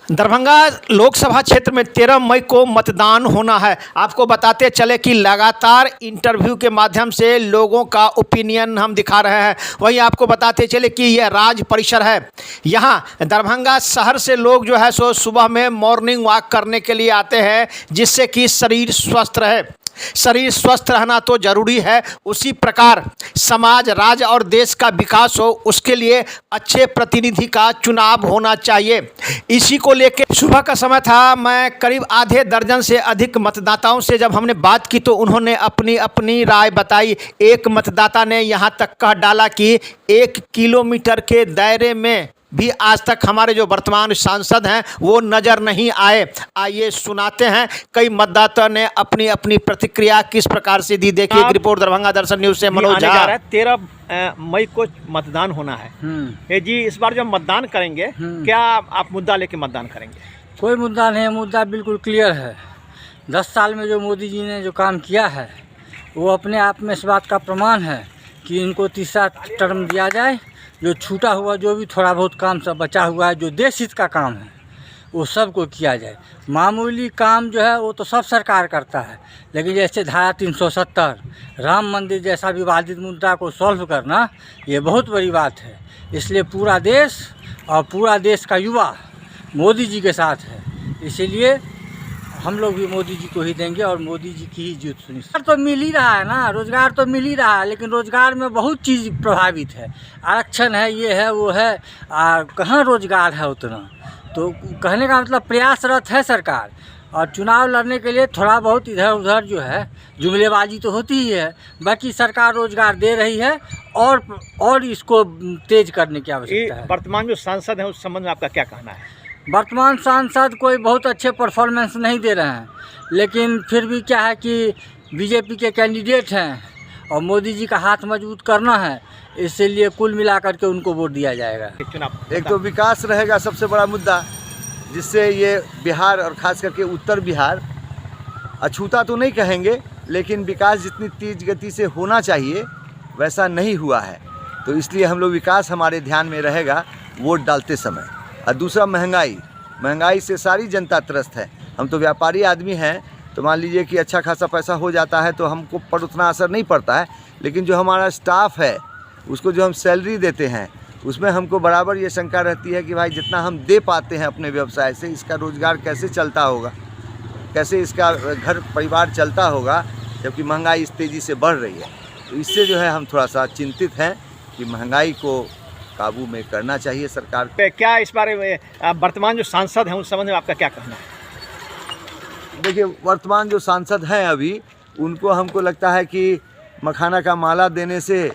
दरभंगा लोकसभा क्षेत्र में 13 मई को मतदान होना है। आपको बताते चले कि लगातार इंटरव्यू के माध्यम से लोगों का ओपिनियन हम दिखा रहे हैं। वहीं आपको बताते चले कि यह राज परिसर है। यहाँ दरभंगा शहर से लोग जो है सो सुबह में मॉर्निंग वॉक करने के लिए आते हैं, जिससे कि शरीर स्वस्थ रहे। शरीर स्वस्थ रहना तो जरूरी है, उसी प्रकार समाज, राज्य और देश का विकास हो, उसके लिए अच्छे प्रतिनिधि का चुनाव होना चाहिए। इसी को लेकर सुबह का समय था। मैं करीब आधे दर्जन से अधिक मतदाताओं से जब हमने बात की तो उन्होंने अपनी अपनी राय बताई। एक मतदाता ने यहाँ तक कह डाला कि 1 किलोमीटर के दायरे में भी आज तक हमारे जो वर्तमान सांसद हैं वो नज़र नहीं आए। आइए सुनाते हैं कई मतदाता ने अपनी अपनी प्रतिक्रिया किस प्रकार से दी। देखिए एक रिपोर्ट दरभंगा दर्शन न्यूज़ से मनोज झा। 13 मई को मतदान होना है जी। इस बार जब मतदान करेंगे क्या आप मुद्दा लेके मतदान करेंगे? कोई मुद्दा नहीं है, मुद्दा बिल्कुल क्लियर है। 10 साल में जो मोदी जी ने जो काम किया है वो अपने आप में इस बात का प्रमाण है कि इनको तीसरा टर्म दिया जाए। जो छूटा हुआ, जो भी थोड़ा बहुत काम सब बचा हुआ है, जो देश हित का काम है वो सब को किया जाए। मामूली काम जो है वो तो सब सरकार करता है, लेकिन जैसे धारा 370, राम मंदिर जैसा विवादित मुद्दा को सॉल्व करना ये बहुत बड़ी बात है। इसलिए पूरा देश और पूरा देश का युवा मोदी जी के साथ है। इसीलिए हम लोग भी मोदी जी को ही देंगे और मोदी जी की ही जीत सुनिश्चित। तो मिल ही रहा है ना, रोज़गार तो मिल ही रहा है, लेकिन रोज़गार में बहुत चीज़ प्रभावित है। आरक्षण है, ये है, वो है, कहाँ रोज़गार है उतना। तो कहने का मतलब प्रयासरत है सरकार, और चुनाव लड़ने के लिए थोड़ा बहुत इधर उधर जो है जुमलेबाजी तो होती ही है। बाकी सरकार रोज़गार दे रही है और इसको तेज करने की आवश्यकता है। वर्तमान जो सांसद हैं उस संबंध में आपका क्या कहना है? वर्तमान सांसद कोई बहुत अच्छे परफॉर्मेंस नहीं दे रहे हैं, लेकिन फिर भी क्या है कि बीजेपी के कैंडिडेट हैं और मोदी जी का हाथ मजबूत करना है, इसलिए कुल मिलाकर के उनको वोट दिया जाएगा। एक तो विकास रहेगा सबसे बड़ा मुद्दा, जिससे ये बिहार और ख़ास करके उत्तर बिहार अछूता तो नहीं कहेंगे, लेकिन विकास जितनी तेज गति से होना चाहिए वैसा नहीं हुआ है। तो इसलिए हम लोग विकास हमारे ध्यान में रहेगा वोट डालते समय। और दूसरा महंगाई से सारी जनता त्रस्त है। हम तो व्यापारी आदमी हैं, तो मान लीजिए कि अच्छा खासा पैसा हो जाता है तो हमको पर उतना असर नहीं पड़ता है, लेकिन जो हमारा स्टाफ है उसको जो हम सैलरी देते हैं उसमें हमको बराबर ये शंका रहती है कि भाई जितना हम दे पाते हैं अपने व्यवसाय से, इसका रोज़गार कैसे चलता होगा, कैसे इसका घर परिवार चलता होगा, जबकि महंगाई इस तेज़ी से बढ़ रही है। तो इससे जो है हम थोड़ा सा चिंतित हैं कि महंगाई को काबू में करना चाहिए सरकार को। क्या इस बारे में वर्तमान जो सांसद हैं उस संबंध में आपका क्या कहना है? देखिए वर्तमान जो सांसद हैं अभी, उनको हमको लगता है कि मखाना का माला देने से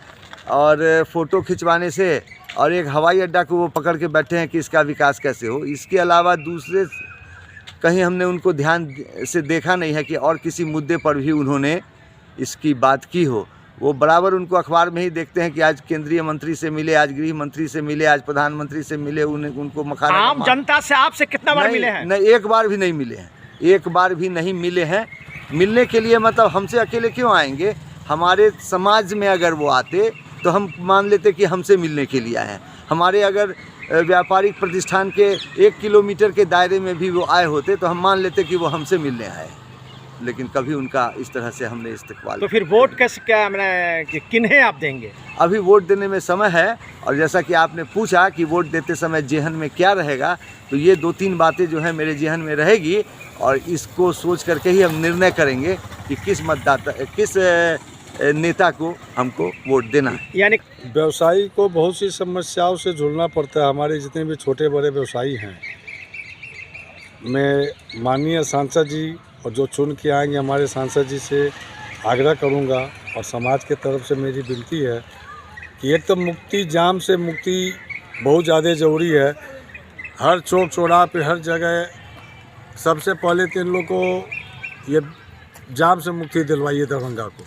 और फ़ोटो खिंचवाने से और एक हवाई अड्डा को वो पकड़ के बैठे हैं कि इसका विकास कैसे हो। इसके अलावा दूसरे कहीं हमने उनको ध्यान से देखा नहीं है कि और किसी मुद्दे पर भी उन्होंने इसकी बात की हो। वो बराबर उनको अखबार में ही देखते हैं कि आज केंद्रीय मंत्री से मिले, आज गृह मंत्री से मिले, आज प्रधानमंत्री से मिले। उनको मखाना आम जनता से आपसे कितना बार मिले हैं? नहीं, एक बार भी नहीं मिले हैं, एक बार भी नहीं मिले हैं। मिलने के लिए मतलब हमसे अकेले क्यों आएंगे? हमारे समाज में अगर वो आते तो हम मान लेते कि हमसे मिलने के लिए आए हैं। हमारे अगर व्यापारिक प्रतिष्ठान के 1 किलोमीटर के दायरे में भी वो आए होते तो हम मान लेते कि वो हमसे मिलने आए, लेकिन कभी उनका इस तरह से हमने इस्तेमाल। तो फिर वोट कैसे, क्या मैंने किन्हें आप देंगे? अभी वोट देने में समय है, और जैसा कि आपने पूछा कि वोट देते समय जेहन में क्या रहेगा, तो ये 2-3 बातें जो है मेरे जेहन में रहेगी, और इसको सोच करके ही हम निर्णय करेंगे कि किस नेता को हमको वोट देना है। यानी व्यवसायी को बहुत सी समस्याओं से झूलना पड़ता है। हमारे जितने भी छोटे बड़े व्यवसायी हैं, मैं माननीय सांसद जी और जो चुन के आएंगे हमारे सांसद जी से आग्रह करूंगा, और समाज के तरफ से मेरी विनती है कि एक तो जाम से मुक्ति बहुत ज़्यादा ज़रूरी है। हर चौक चौराहे पे हर जगह सबसे पहले तो इन लोग को ये जाम से मुक्ति दिलवाइए दरभंगा को,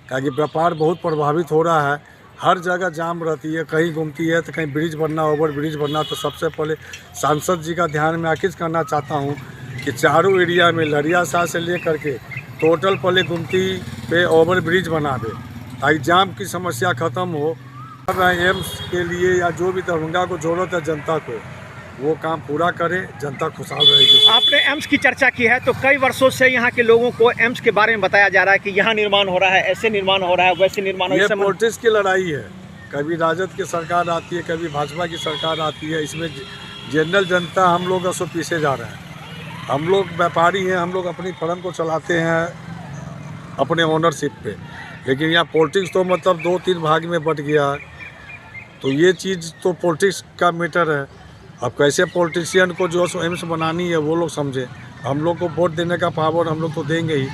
ताकि व्यापार बहुत प्रभावित हो रहा है। हर जगह जाम रहती है, कहीं घूमती है तो कहीं ब्रिज बनना, ओवर ब्रिज बनना। तो सबसे पहले सांसद जी का ध्यान में आकिज करना चाहता हूँ कि चारों एरिया में लरियाशाह से लेकर के टोटल पहले गुमती पे ओवर ब्रिज बना दे, ताकि जाम की समस्या ख़त्म हो। एम्स के लिए या जो भी दरभंगा को ज़रूरत है जनता को, वो काम पूरा करे, जनता खुशहाल रहेगी। आपने एम्स की चर्चा की है, तो कई वर्षों से यहाँ के लोगों को एम्स के बारे में बताया जा रहा है कि यहाँ निर्माण हो रहा है, ऐसे निर्माण हो रहा है, वैसे निर्माण हो रहा ये है। पॉलिटिक्स की लड़ाई है, कभी राजद की सरकार आती है, कभी भाजपा की सरकार आती है। इसमें जनरल जनता हम लोग उसको पीछे जा रहे हैं। हम लोग व्यापारी हैं, हम लोग अपनी फर्म को चलाते हैं अपने ओनरशिप पे, लेकिन यहाँ पॉलिटिक्स तो मतलब 2-3 भाग में बट गया। तो ये चीज़ तो पॉलिटिक्स का मैटर है। अब कैसे पॉलिटिशियन को जो एम्स बनानी है वो लोग समझे। हम लोग को वोट देने का पावर हम लोग तो देंगे ही।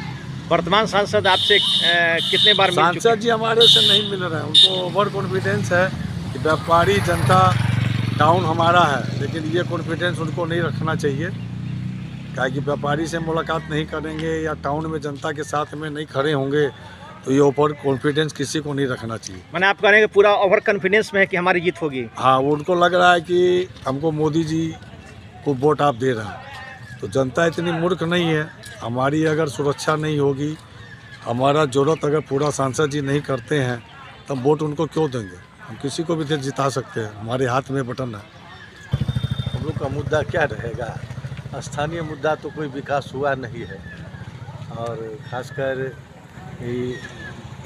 वर्तमान सांसद आपसे कितने बार मिल चुके हैं? सांसद जी हमारे से नहीं मिल रहे हैं, उनको ओवर कॉन्फिडेंस है कि व्यापारी जनता टाउन हमारा है, लेकिन ये कॉन्फिडेंस उनको नहीं रखना चाहिए। क्या कि व्यापारी से मुलाकात नहीं करेंगे या टाउन में जनता के साथ में नहीं खड़े होंगे तो ये ओवर कॉन्फिडेंस किसी को नहीं रखना चाहिए। मैंने आप कहेंगे पूरा ओवर कॉन्फिडेंस में है कि हमारी जीत होगी। हाँ, उनको लग रहा है कि हमको मोदी जी को वोट आप दे रहे हैं, तो जनता इतनी मूर्ख नहीं है। हमारी अगर सुरक्षा नहीं होगी, हमारा ज़रूरत अगर पूरा सांसद जी नहीं करते हैं, तब वोट उनको क्यों देंगे? हम किसी को भी जिता सकते हैं, हमारे हाथ में बटन है। हम लोग का मुद्दा क्या रहेगा? स्थानीय मुद्दा तो कोई विकास हुआ नहीं है, और खासकर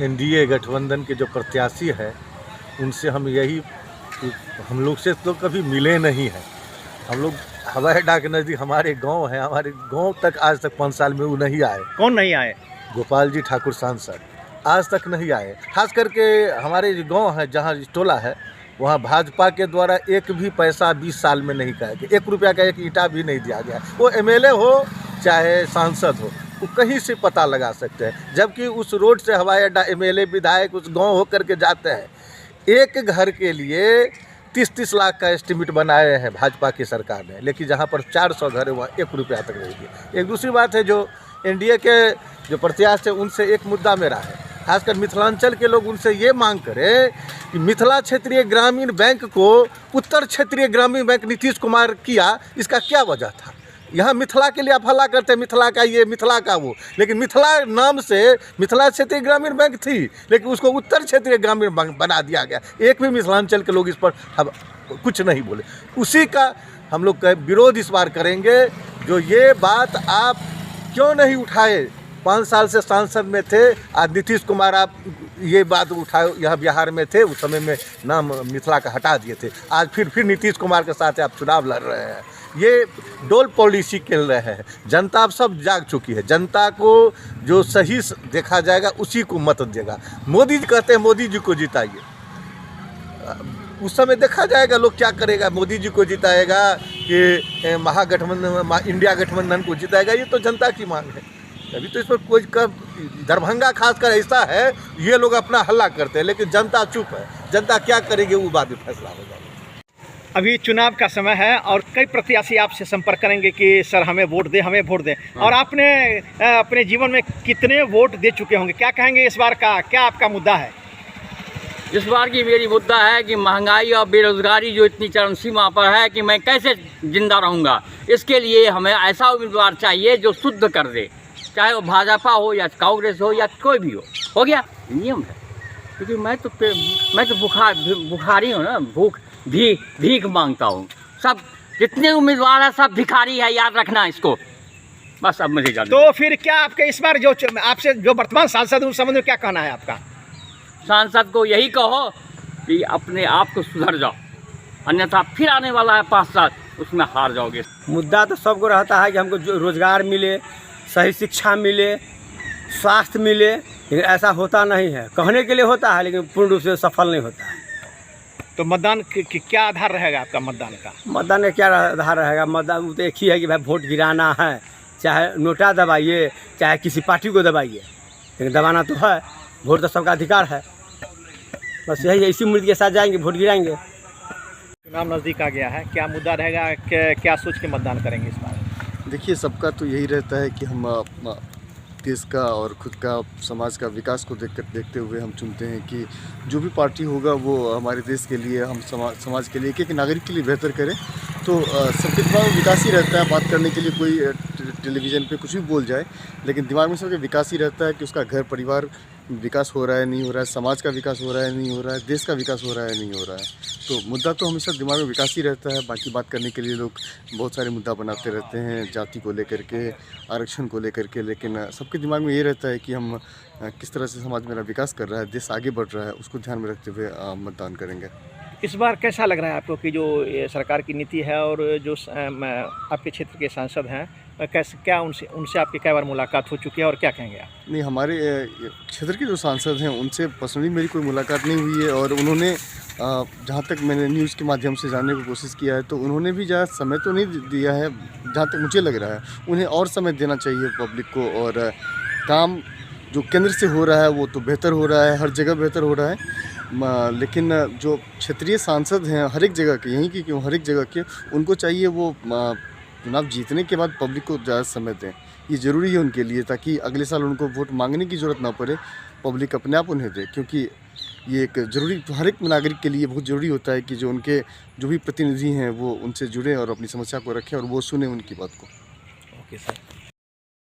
एनडीए गठबंधन के जो प्रत्याशी है उनसे हम यही, हम लोग से तो कभी मिले नहीं हैं। हम लोग हवाई अड्डा के नज़दीक हमारे गांव है, हमारे गांव तक आज तक 5 साल में वो नहीं आए। कौन नहीं आए? गोपाल जी ठाकुर सांसद आज तक नहीं आए। खास करके हमारे जो गाँव है, जहाँ टोला है, वहाँ भाजपा के द्वारा एक भी पैसा 20 साल में नहीं खाया गया। 1 रुपया का एक ईंटा भी नहीं दिया गया। वो एमएलए हो चाहे सांसद हो, वो कहीं से पता लगा सकते हैं। जबकि उस रोड से हवाई अड्डा एमएलए विधायक उस गांव होकर के जाते हैं। एक घर के लिए 30-30 लाख का एस्टीमेट बनाए हैं भाजपा की सरकार ने, लेकिन जहां पर 400 घर है वहाँ 1 रुपया तक नहीं दिया। एक दूसरी बात है, जो एनडीए के जो प्रत्याशी हैं उनसे एक मुद्दा मेरा है, खासकर मिथिलांचल के लोग उनसे ये मांग करें कि मिथिला क्षेत्रीय ग्रामीण बैंक को उत्तर क्षेत्रीय ग्रामीण बैंक नीतीश कुमार किया, इसका क्या वजह था? यहाँ मिथिला के लिए आप हल्ला करते हैं, मिथिला का ये, मिथिला का वो, लेकिन मिथिला नाम से मिथिला क्षेत्रीय ग्रामीण बैंक थी, लेकिन उसको उत्तर क्षेत्रीय ग्रामीण बैंक बना दिया गया। एक भी मिथिलांचल के लोग इस पर कुछ नहीं बोले। उसी का हम लोग का विरोध इस बार करेंगे। जो ये बात आप क्यों नहीं उठाए? 5 साल से सांसद में थे, आज नीतीश कुमार आप ये बात उठाए, यहाँ बिहार में थे, उस समय में नाम मिथिला का हटा दिए थे। आज फिर नीतीश कुमार के साथ आप चुनाव लड़ रहे हैं। ये डोल पॉलिसी खेल रहे हैं। जनता अब सब जाग चुकी है। जनता को जो सही देखा जाएगा उसी को मत देगा। मोदी जी कहते हैं मोदी जी को जिताइए, उस समय देखा जाएगा लोग क्या करेगा। मोदी जी को जिताएगा कि महागठबंधन, इंडिया गठबंधन को जिताएगा, ये तो जनता की मांग है। अभी तो इस पर कोई दरभंगा खासकर ऐसा है, ये लोग अपना हल्ला करते हैं, लेकिन जनता चुप है। जनता क्या करेगी वो बाद में फैसला होगा। अभी चुनाव का समय है और कई प्रत्याशी आपसे संपर्क करेंगे कि सर हमें वोट दें, हमें वोट दें। और आपने अपने जीवन में कितने वोट दे चुके होंगे? क्या कहेंगे इस बार का, क्या आपका मुद्दा है? इस बार की मेरी मुद्दा है कि महंगाई और बेरोज़गारी जो इतनी चरम सीमा पर है कि मैं कैसे ज़िंदा रहूँगा। इसके लिए हमें ऐसा उम्मीदवार चाहिए जो शुद्ध कर दे, चाहे वो भाजपा हो या कांग्रेस हो या कोई भी हो गया, नियम है। क्योंकि मैं तो बुखारी हूँ ना, भीख मांगता हूँ। सब जितने उम्मीदवार हैं सब भिखारी है, याद रखना इसको। बस अब मुझे जान। तो फिर क्या आपके इस बार जो आपसे जो वर्तमान सांसद उस संबंध में क्या कहना है आपका? सांसद को यही कहो कि अपने आप को सुधर जाओ, अन्यथा फिर आने वाला है 5 साल, उसमें हार जाओगे। मुद्दा तो सबको रहता है कि हमको जो रोज़गार मिले, सही शिक्षा मिले, स्वास्थ्य मिले, लेकिन ऐसा होता नहीं है। कहने के लिए होता है लेकिन पूर्ण रूप से सफल नहीं होता है। तो मतदान क्या आधार रहेगा आपका मतदान का? मतदान का क्या आधार रहेगा? मतदान तो एक ही है कि भाई वोट गिराना है, चाहे नोटा दबाइए चाहे किसी पार्टी को दबाइए, लेकिन दबाना तो है। वोट तो सबका अधिकार है। बस यही इसी मुद्दे के साथ जाएंगे, वोट गिराएंगे। चुनाव नज़दीक आ गया है, क्या मुद्दा रहेगा, क्या सोच के मतदान करेंगे इस बार? देखिए, सबका तो यही रहता है कि हम देश का और खुद का समाज का विकास को देखते हुए हम चुनते हैं कि जो भी पार्टी होगा वो हमारे देश के लिए, हम समाज के लिए, एक नागरिक के लिए बेहतर करे। तो सबके दिमाग में विकास ही रहता है। बात करने के लिए कोई टेलीविज़न पे कुछ भी बोल जाए, लेकिन दिमाग में सबके विकास ही रहता है कि उसका घर परिवार विकास हो रहा है नहीं हो रहा है, समाज का विकास हो रहा है नहीं हो रहा है, देश का विकास हो रहा है नहीं हो रहा है। तो मुद्दा तो हमेशा दिमाग में विकास ही रहता है। बाकी बात करने के लिए लोग बहुत सारे मुद्दा बनाते रहते हैं, जाति को लेकर के, आरक्षण को लेकर के, लेकिन सबके दिमाग में ये रहता है कि हम किस तरह से समाज मेरा विकास कर रहा है, देश आगे बढ़ रहा है, उसको ध्यान में रखते हुए मतदान करेंगे। इस बार कैसा लग रहा है आपको कि जो ये सरकार की नीति है और जो आपके क्षेत्र के सांसद हैं, कैसे क्या उनसे आपकी कई बार मुलाकात हो चुकी है और क्या कहेंगे आप? नहीं, हमारे क्षेत्र के जो सांसद हैं उनसे पर्सनली मेरी कोई मुलाकात नहीं हुई है, और उन्होंने जहाँ तक मैंने न्यूज़ के माध्यम से जानने की कोशिश किया है तो उन्होंने भी ज़्यादा समय तो नहीं दिया है। जहाँ तक मुझे लग रहा है उन्हें और समय देना चाहिए पब्लिक को, और काम जो केंद्र से हो रहा है वो तो बेहतर हो रहा है, हर जगह बेहतर हो रहा है, लेकिन जो क्षेत्रीय सांसद हैं हर एक जगह के, यहीं की क्यों हर एक जगह के, उनको चाहिए वो चुनाव जीतने के बाद पब्लिक को ज़्यादा समय दें। ये ज़रूरी है उनके लिए, ताकि अगले साल उनको वोट मांगने की ज़रूरत ना पड़े, पब्लिक अपने आप उन्हें दे। क्योंकि ये एक ज़रूरी, हर एक नागरिक के लिए बहुत ज़रूरी होता है कि जो उनके जो भी प्रतिनिधि हैं वो उनसे जुड़े और अपनी समस्या को रखें और वो सुने उनकी बात को। Okay sir.